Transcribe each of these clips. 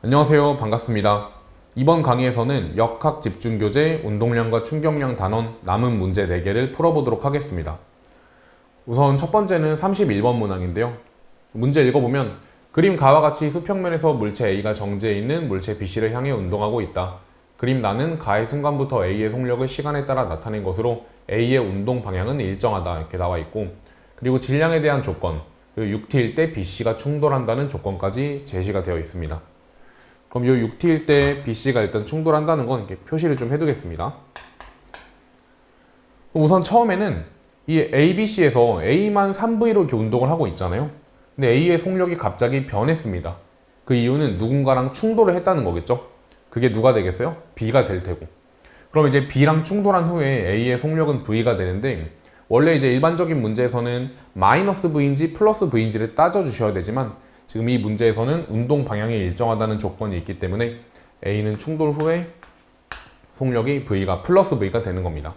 안녕하세요. 반갑습니다. 이번 강의에서는 역학 집중교재 운동량과 충격량 단원 남은 문제 4개를 풀어보도록 하겠습니다. 우선 첫 번째는 31번 문항인데요. 문제 읽어보면 그림 가와 같이 수평면에서 물체 A가 정지해 있는 물체 BC를 향해 운동하고 있다. 그림 나는 가의 순간부터 A의 속력을 시간에 따라 나타낸 것으로 A의 운동 방향은 일정하다 이렇게 나와 있고, 그리고 질량에 대한 조건, 6t일 때 BC가 충돌한다는 조건까지 제시가 되어 있습니다. 그럼 이 6t일 때 BC가 일단 충돌한다는 건 이렇게 표시를 좀 해두겠습니다. 우선 처음에는 이 ABC에서 A만 3V로 이렇게 운동을 하고 있잖아요. 근데 A의 속력이 갑자기 변했습니다. 그 이유는 누군가랑 충돌을 했다는 거겠죠? 그게 누가 되겠어요? B가 될 테고. 그럼 이제 B랑 충돌한 후에 A의 속력은 V가 되는데, 원래 이제 일반적인 문제에서는 마이너스 V인지 플러스 V인지를 따져주셔야 되지만, 지금 이 문제에서는 운동 방향이 일정하다는 조건이 있기 때문에 A는 충돌 후에 속력이 V가 플러스 V가 되는 겁니다.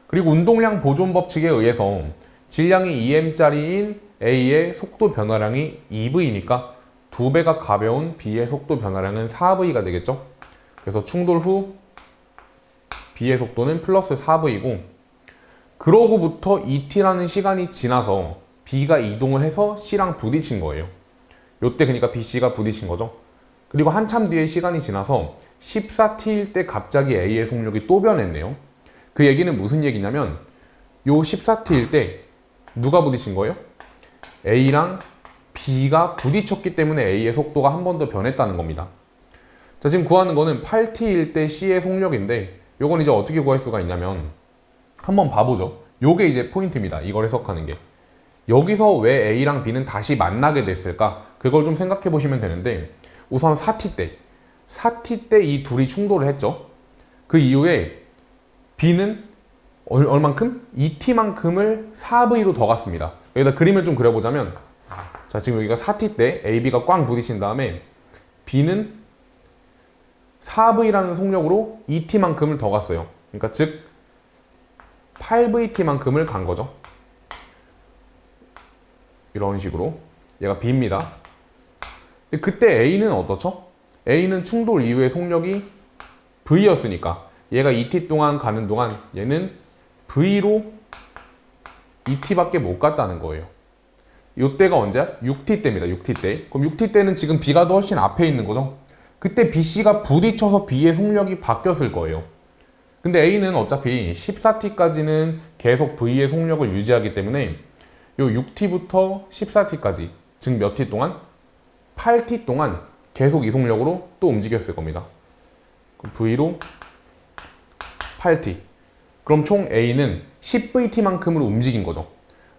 그리고 운동량 보존 법칙에 의해서 질량이 2m짜리인 A의 속도 변화량이 2V니까 2배가 가벼운 B의 속도 변화량은 4V가 되겠죠? 그래서 충돌 후 B의 속도는 플러스 4V고, 그러고부터 2t라는 시간이 지나서 B가 이동을 해서 C랑 부딪힌 거예요. 요때 그러니까 BC가 부딪힌 거죠. 그리고 한참 뒤에 시간이 지나서 14t일 때 갑자기 A의 속력이 또 변했네요. 그 얘기는 무슨 얘기냐면, 요 14t일 때 누가 부딪힌 거예요? A랑 B가 부딪혔기 때문에 A의 속도가 한 번 더 변했다는 겁니다. 자, 지금 구하는 거는 8t일 때 C의 속력인데, 요건 이제 어떻게 구할 수가 있냐면 한번 봐보죠. 요게 이제 포인트입니다. 이걸 해석하는 게. 여기서 왜 A랑 B는 다시 만나게 됐을까? 그걸 좀 생각해 보시면 되는데, 우선 4t 때 이 둘이 충돌을 했죠. 그 이후에 B는 얼만큼? 2t만큼을 4V로 더 갔습니다. 여기다 그림을 좀 그려보자면, 자, 지금 여기가 4t 때 AB가 꽝 부딪힌 다음에 B는 4V라는 속력으로 2t만큼을 더 갔어요. 그러니까 즉 8VT만큼을 간 거죠. 이런 식으로. 얘가 B입니다. 근데 그때 A는 어떻죠? A는 충돌 이후의 속력이 V였으니까 얘가 2t 동안 가는 동안 얘는 V로 2t밖에 못 갔다는 거예요. 이때가 언제야? 6t 때입니다. 6t 때. 그럼 6t 때는 지금 B가 더 훨씬 앞에 있는 거죠. 그때 BC가 부딪혀서 B의 속력이 바뀌었을 거예요. 근데 A는 어차피 14t까지는 계속 V의 속력을 유지하기 때문에 요 6t부터 14t까지, 즉 몇 t 동안? 8t 동안 계속 이 속력으로 또 움직였을 겁니다. 그럼 V로 8t. 그럼 총 A는 10VT만큼으로 움직인 거죠.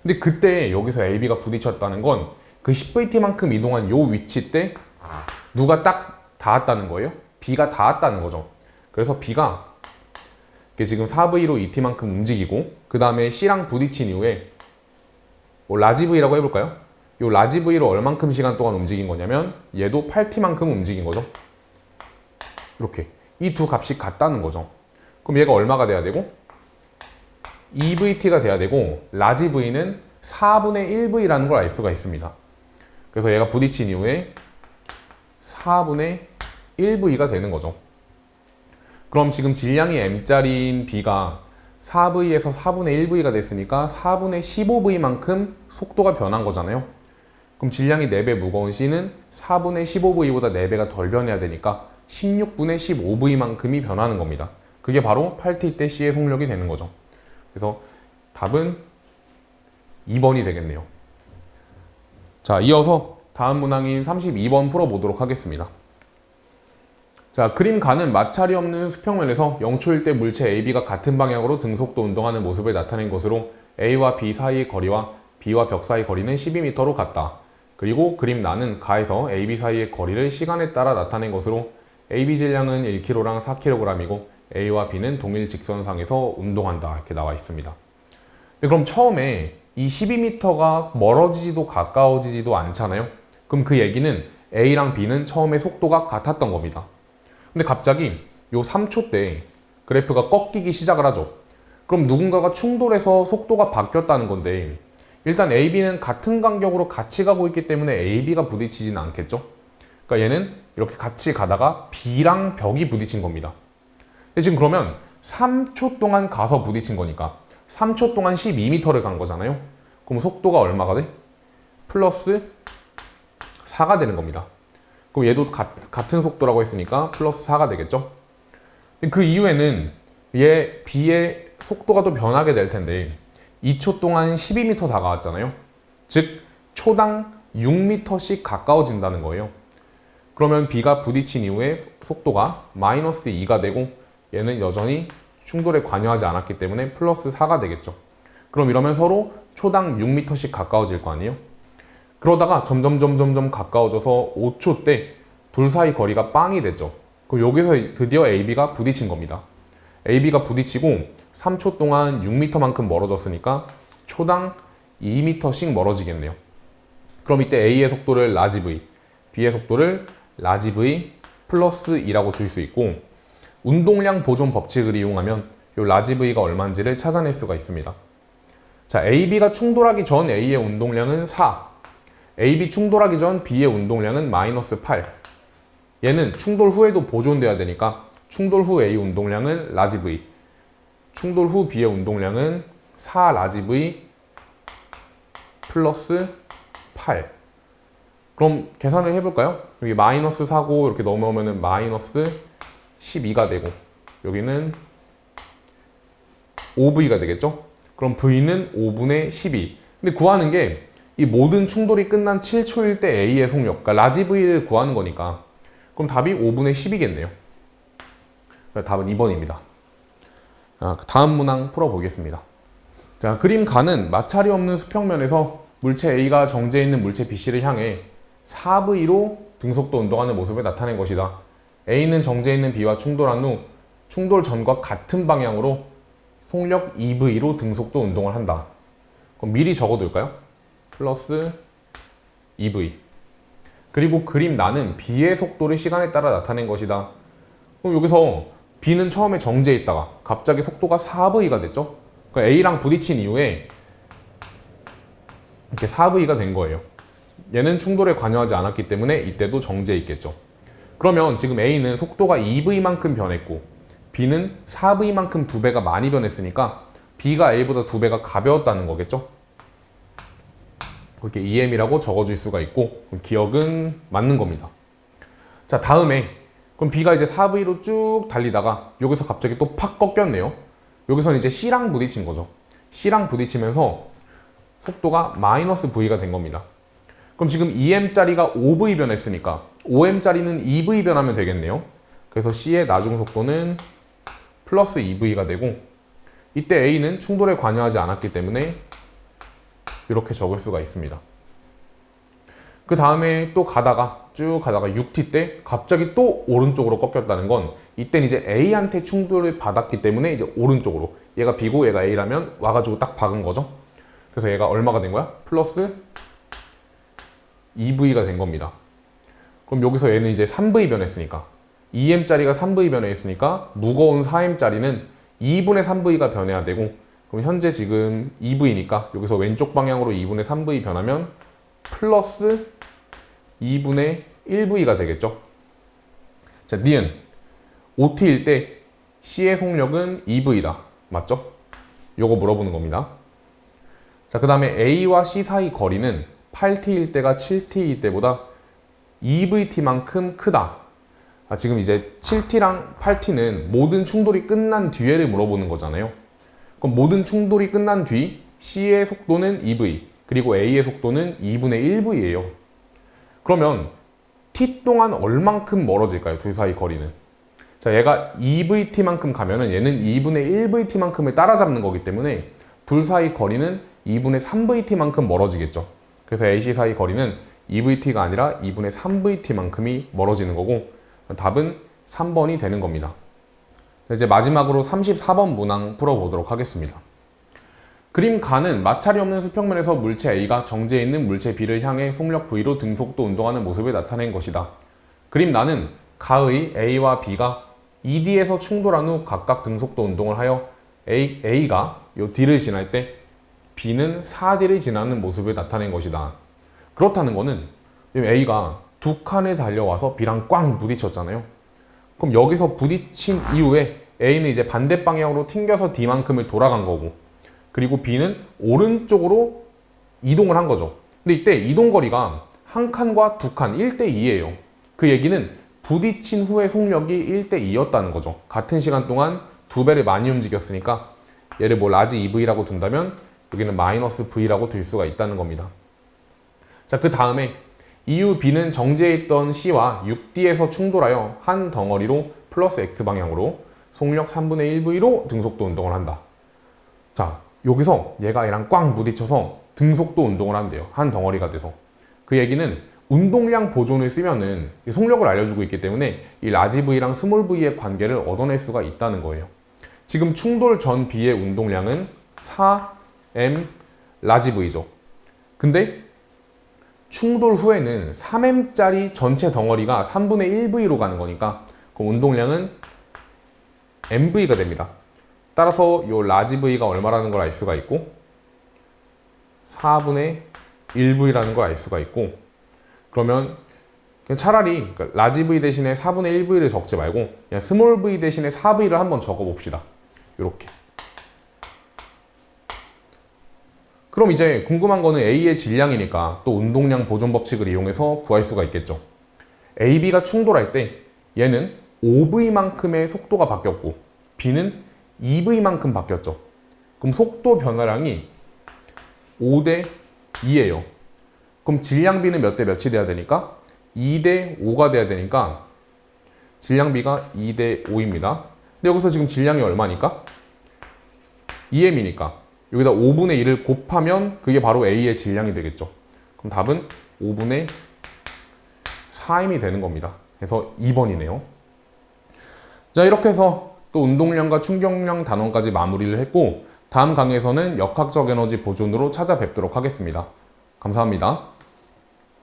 근데 그때 여기서 AB가 부딪혔다는 건 그 10VT만큼 이동한 요 위치 때 누가 딱 닿았다는 거예요? B가 닿았다는 거죠. 그래서 B가 지금 4V로 2t만큼 움직이고, 그 다음에 C랑 부딪힌 이후에 라지 V라고 해볼까요? 이 라지 V로 얼만큼 시간 동안 움직인 거냐면 얘도 8t만큼 움직인 거죠. 이렇게 이 두 값이 같다는 거죠. 그럼 얘가 얼마가 돼야 되고? 2VT가 돼야 되고, 라지 V는 4분의 1V라는 걸 알 수가 있습니다. 그래서 얘가 부딪힌 이후에 4분의 1V가 되는 거죠. 그럼 지금 질량이 M짜리인 B가 4V에서 4분의 1V가 됐으니까 4분의 15V만큼 속도가 변한 거잖아요. 그럼 질량이 4배 무거운 C는 4분의 15V보다 4배가 덜 변해야 되니까 16분의 15V만큼이 변하는 겁니다. 그게 바로 8t 때 C의 속력이 되는 거죠. 그래서 답은 2번이 되겠네요. 자, 이어서 다음 문항인 32번 풀어보도록 하겠습니다. 자, 그림 가는 마찰이 없는 수평면에서 0초일 때 물체 AB가 같은 방향으로 등속도 운동하는 모습을 나타낸 것으로 A와 B 사이의 거리와 B와 벽 사이 거리는 12m로 같다. 그리고 그림 나는 가에서 AB 사이의 거리를 시간에 따라 나타낸 것으로 AB 질량은 1kg랑 4kg이고 A와 B는 동일 직선상에서 운동한다. 이렇게 나와 있습니다. 그럼 처음에 이 12m가 멀어지지도 가까워지지도 않잖아요. 그럼 그 얘기는 A랑 B는 처음에 속도가 같았던 겁니다. 근데 갑자기 요 3초 때 그래프가 꺾이기 시작을 하죠. 그럼 누군가가 충돌해서 속도가 바뀌었다는 건데, 일단 AB는 같은 간격으로 같이 가고 있기 때문에 AB가 부딪히지는 않겠죠. 그러니까 얘는 이렇게 같이 가다가 B랑 벽이 부딪힌 겁니다. 근데 지금 그러면 3초 동안 가서 부딪힌 거니까 3초 동안 12m를 간 거잖아요. 그럼 속도가 얼마가 돼? 플러스 4가 되는 겁니다. 그럼 얘도 같은 속도라고 했으니까 플러스 4가 되겠죠? 그 이후에는 얘 B의 속도가 또 변하게 될 텐데 2초 동안 12m 다가왔잖아요. 즉 초당 6m씩 가까워진다는 거예요. 그러면 B가 부딪힌 이후에 속도가 마이너스 2가 되고 얘는 여전히 충돌에 관여하지 않았기 때문에 플러스 4가 되겠죠. 그럼 이러면 서로 초당 6m씩 가까워질 거 아니에요? 그러다가 점점 가까워져서 5초 때 둘 사이 거리가 빵이 됐죠. 그럼 여기서 드디어 AB가 부딪힌 겁니다. AB가 부딪히고 3초 동안 6m만큼 멀어졌으니까 초당 2m씩 멀어지겠네요. 그럼 이때 A의 속도를 라지 V, B의 속도를 라지 V 플러스 2라고 둘 수 있고 운동량 보존 법칙을 이용하면 이 라지 V가 얼마인지를 찾아낼 수가 있습니다. 자, AB가 충돌하기 전 A의 운동량은 4, AB 충돌하기 전 B의 운동량은 마이너스 8. 얘는 충돌 후에도 보존돼야 되니까 충돌 후 A 운동량은 라지 V, 충돌 후 B의 운동량은 4 라지 V 플러스 8. 그럼 계산을 해볼까요? 여기 마이너스 4고 이렇게 넘어오면 마이너스 12가 되고 여기는 5V가 되겠죠? 그럼 V는 5분의 12. 근데 구하는 게 이 모든 충돌이 끝난 7초일 때 A의 속력, 그러니까 라지 V를 구하는 거니까 그럼 답이 5분의 10이겠네요. 답은 2번입니다. 다음 문항 풀어보겠습니다. 자, 그림 가는 마찰이 없는 수평면에서 물체 A가 정지해 있는 물체 BC를 향해 4V로 등속도 운동하는 모습을 나타낸 것이다. A는 정지해 있는 B와 충돌한 후 충돌 전과 같은 방향으로 속력 2V로 등속도 운동을 한다. 그럼 미리 적어둘까요? 플러스 2V. 그리고 그림 나는 B의 속도를 시간에 따라 나타낸 것이다. 그럼 여기서 B는 처음에 정지해 있다가 갑자기 속도가 4V가 됐죠? 그러니까 A랑 부딪힌 이후에 이렇게 4V가 된 거예요. 얘는 충돌에 관여하지 않았기 때문에 이때도 정지해 있겠죠. 그러면 지금 A는 속도가 2V만큼 변했고 B는 4V만큼 2배가 많이 변했으니까 B가 A보다 2배가 가벼웠다는 거겠죠? 그렇게 EM이라고 적어줄 수가 있고 기억은 맞는 겁니다. 자, 다음에 그럼 B가 이제 4V로 쭉 달리다가 여기서 갑자기 또 팍 꺾였네요. 여기서는 이제 C랑 부딪힌 거죠. C랑 부딪히면서 속도가 마이너스 V가 된 겁니다. 그럼 지금 EM짜리가 5V 변했으니까 5M짜리는 2V 변하면 되겠네요. 그래서 C의 나중 속도는 플러스 2V가 되고 이때 A는 충돌에 관여하지 않았기 때문에 이렇게 적을 수가 있습니다. 그 다음에 또 쭉 가다가 6t 때 갑자기 또 오른쪽으로 꺾였다는 건 이땐 이제 A한테 충돌을 받았기 때문에 이제 오른쪽으로 얘가 B고 얘가 A라면 와가지고 딱 박은 거죠. 그래서 얘가 얼마가 된 거야? 플러스 2V가 된 겁니다. 그럼 여기서 얘는 이제 3V 변했으니까 2M짜리가 3V 변했으니까 무거운 4M짜리는 2분의 3V가 변해야 되고 그럼 현재 지금 2V니까 여기서 왼쪽 방향으로 2분의 3V 변하면 플러스 2분의 1V가 되겠죠. 자, 니은 OT일 때 C의 속력은 2V다. 맞죠? 요거 물어보는 겁니다. 자, 그 다음에 A와 C 사이 거리는 8T일 때가 7T일 때보다 2VT만큼 크다. 지금 이제 7T랑 8T는 모든 충돌이 끝난 뒤에를 물어보는 거잖아요. 그럼 모든 충돌이 끝난 뒤 C의 속도는 2V, 그리고 A의 속도는 2분의 1V예요. 그러면 T 동안 얼만큼 멀어질까요? 둘 사이 거리는. 자, 얘가 2VT만큼 가면은 얘는 2분의 1VT만큼을 따라잡는 거기 때문에 둘 사이 거리는 2분의 3VT만큼 멀어지겠죠. 그래서 AC 사이 거리는 2VT가 아니라 2분의 3VT만큼이 멀어지는 거고 답은 3번이 되는 겁니다. 이제 마지막으로 34번 문항 풀어보도록 하겠습니다. 그림 가는 마찰이 없는 수평면에서 물체 A가 정지해 있는 물체 B를 향해 속력 V로 등속도 운동하는 모습을 나타낸 것이다. 그림 나는 가의 A와 B가 ED에서 충돌한 후 각각 등속도 운동을 하여 A가 요 D를 지날 때 B는 4D를 지나는 모습을 나타낸 것이다. 그렇다는 거는 A가 두 칸에 달려와서 B랑 꽝 부딪혔잖아요. 그럼 여기서 부딪힌 이후에 A는 이제 반대 방향으로 튕겨서 D만큼을 돌아간 거고, 그리고 B는 오른쪽으로 이동을 한 거죠. 근데 이때 이동거리가 한 칸과 두 칸 1대2예요. 그 얘기는 부딪힌 후의 속력이 1대2였다는 거죠. 같은 시간 동안 두 배를 많이 움직였으니까 얘를 뭐 라지 EV라고 둔다면 여기는 마이너스 V라고 둘 수가 있다는 겁니다. 자, 그 다음에 이후 B는 정지해 있던 C와 6D에서 충돌하여 한 덩어리로 플러스 X 방향으로 속력 3분의 1V로 등속도 운동을 한다. 자, 여기서 얘가 얘랑 꽝 부딪혀서 등속도 운동을 한대요. 한 덩어리가 돼서. 그 얘기는 운동량 보존을 쓰면은 속력을 알려주고 있기 때문에 이 라지 V랑 스몰 V의 관계를 얻어낼 수가 있다는 거예요. 지금 충돌 전 B의 운동량은 4m 라지 V죠. 근데 충돌 후에는 3m짜리 전체 덩어리가 3분의 1V로 가는 거니까 그 운동량은 mV가 됩니다. 따라서 이 라지 V가 얼마라는 걸 알 수가 있고 4분의 1V라는 걸 알 수가 있고, 그러면 그냥 차라리 라지 V 대신에 4분의 1V를 적지 말고 그냥 스몰 V 대신에 4V를 한번 적어 봅시다. 이렇게. 그럼 이제 궁금한 거는 A의 질량이니까 또 운동량 보존 법칙을 이용해서 구할 수가 있겠죠. AB가 충돌할 때 얘는 5V만큼의 속도가 바뀌었고 B는 2V만큼 바뀌었죠. 그럼 속도 변화량이 5대 2예요. 그럼 질량 B는 몇 대 몇이 돼야 되니까? 2대 5가 돼야 되니까 질량 B가 2대 5입니다. 근데 여기서 지금 질량이 얼마니까? 2m이니까 여기다 5분의 1을 곱하면 그게 바로 A의 질량이 되겠죠. 그럼 답은 5분의 4m이 되는 겁니다. 그래서 2번이네요. 자, 이렇게 해서 또 운동량과 충격량 단원까지 마무리를 했고, 다음 강의에서는 역학적 에너지 보존으로 찾아뵙도록 하겠습니다. 감사합니다.